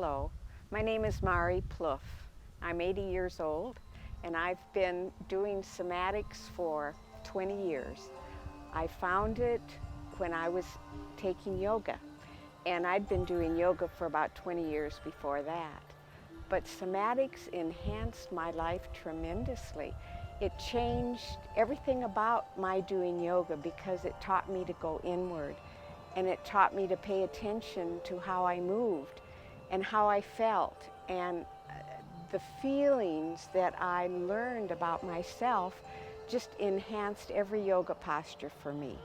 Hello, my name is Mari Plouffe. I'm 80 years old and I've been doing somatics for 20 years. I found it when I was taking yoga, and I'd been doing yoga for about 20 years before that. But somatics enhanced my life tremendously. It changed everything about my doing yoga because it taught me to go inward, and it taught me to pay attention to how I moved and how I felt, and the feelings that I learned about myself just enhanced every yoga posture for me.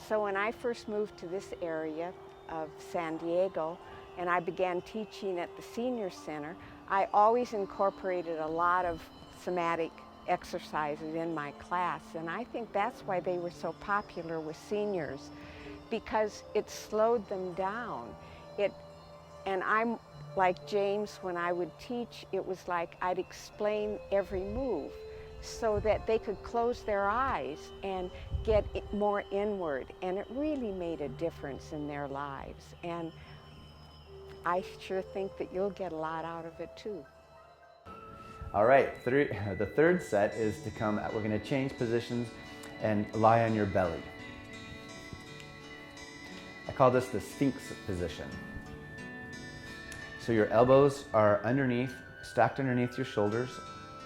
So when I first moved to this area of San Diego and I began teaching at the senior center, I always incorporated a lot of somatic exercises in my class, and I think that's why they were so popular with seniors, because it slowed them down. And I'm like James, when I would teach, it was like I'd explain every move so that they could close their eyes and get more inward, and it really made a difference in their lives. And I sure think that you'll get a lot out of it too. All right, the third set is to come, we're going to change positions and lie on your belly. I call this the Sphinx position. So your elbows are underneath, stacked underneath your shoulders,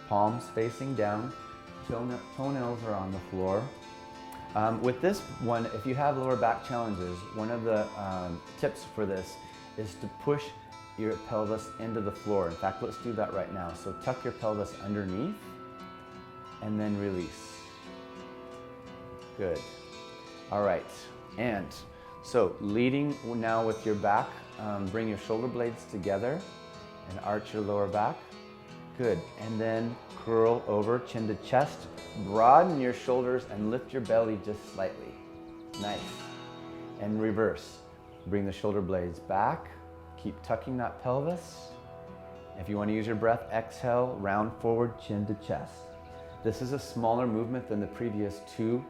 palms facing down, toenails are on the floor. With this one, if you have lower back challenges, one of the tips for this is to push your pelvis into the floor. In fact, let's do that right now. So tuck your pelvis underneath and then release. Good. All right, and so leading now with your back, bring your shoulder blades together and arch your lower back. Good, and then curl over, chin to chest, broaden your shoulders and lift your belly just slightly. Nice. And reverse. Bring the shoulder blades back, keep tucking that pelvis. If you want to use your breath, exhale, round forward, chin to chest. This is a smaller movement than the previous two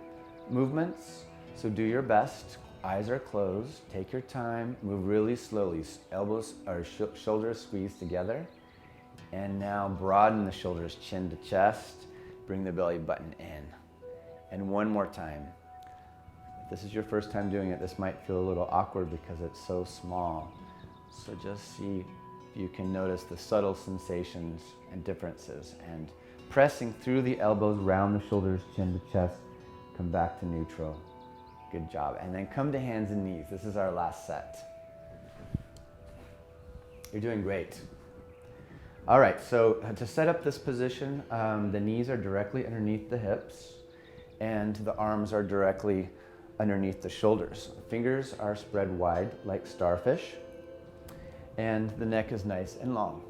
movements, so do your best. Eyes are closed, take your time, move really slowly. Elbows or shoulders squeeze together. And now broaden the shoulders, chin to chest. Bring the belly button in. And one more time. If this is your first time doing it, this might feel a little awkward because it's so small. So just see if you can notice the subtle sensations and differences. And pressing through the elbows, round the shoulders, chin to chest. Come back to neutral. Good job. And then come to hands and knees. This is our last set. You're doing great. All right, so to set up this position, the knees are directly underneath the hips and the arms are directly underneath the shoulders. Fingers are spread wide like starfish and the neck is nice and long.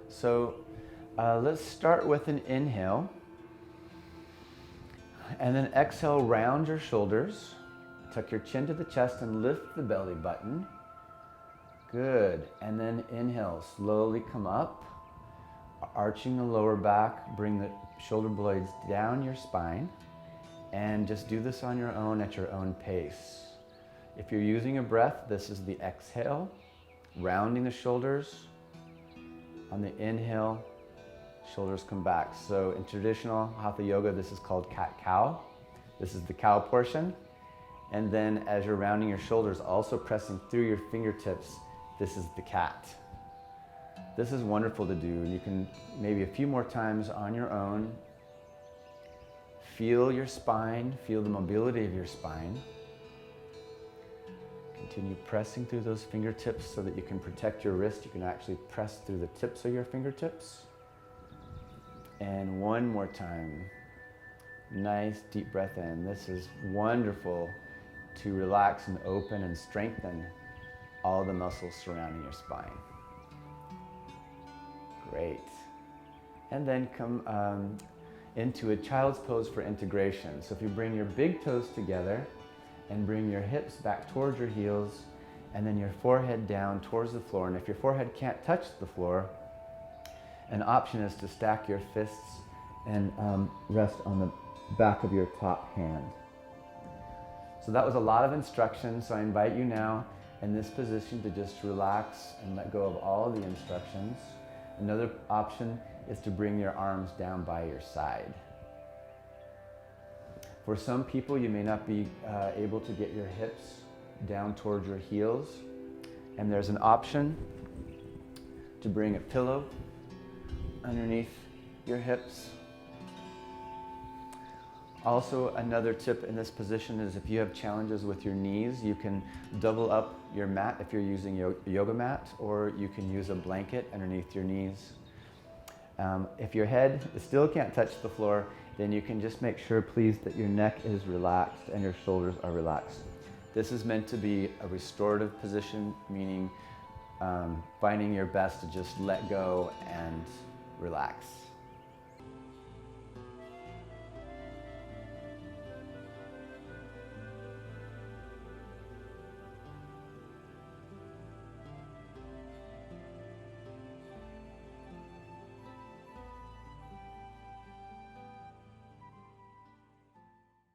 So let's start with an inhale and then exhale, round your shoulders. Tuck your chin to the chest and lift the belly button. Good. And then inhale, slowly come up, arching the lower back, bring the shoulder blades down your spine, and just do this on your own at your own pace. If you're using a breath, this is the exhale, rounding the shoulders. On the inhale, shoulders come back. So in traditional Hatha yoga, this is called cat-cow. This is the cow portion. And then as you're rounding your shoulders, also pressing through your fingertips, this is the cat. This is wonderful to do. You can maybe a few more times on your own. Feel your spine, feel the mobility of your spine. Continue pressing through those fingertips so that you can protect your wrist. You can actually press through the tips of your fingertips. And one more time. Nice deep breath in. This is wonderful to relax and open and strengthen all the muscles surrounding your spine. Great. And then come into a child's pose for integration. So if you bring your big toes together and bring your hips back towards your heels and then your forehead down towards the floor. And if your forehead can't touch the floor, an option is to stack your fists and rest on the back of your top hand. So that was a lot of instruction, so I invite you now in this position to just relax and let go of all the instructions. Another option is to bring your arms down by your side. For some people, you may not be able to get your hips down towards your heels, and there's an option to bring a pillow underneath your hips. Also, another tip in this position is if you have challenges with your knees, you can double up your mat if you're using a yoga mat, or you can use a blanket underneath your knees. If your head still can't touch the floor, then you can just make sure, please, that your neck is relaxed and your shoulders are relaxed. This is meant to be a restorative position, meaning finding your best to just let go and relax.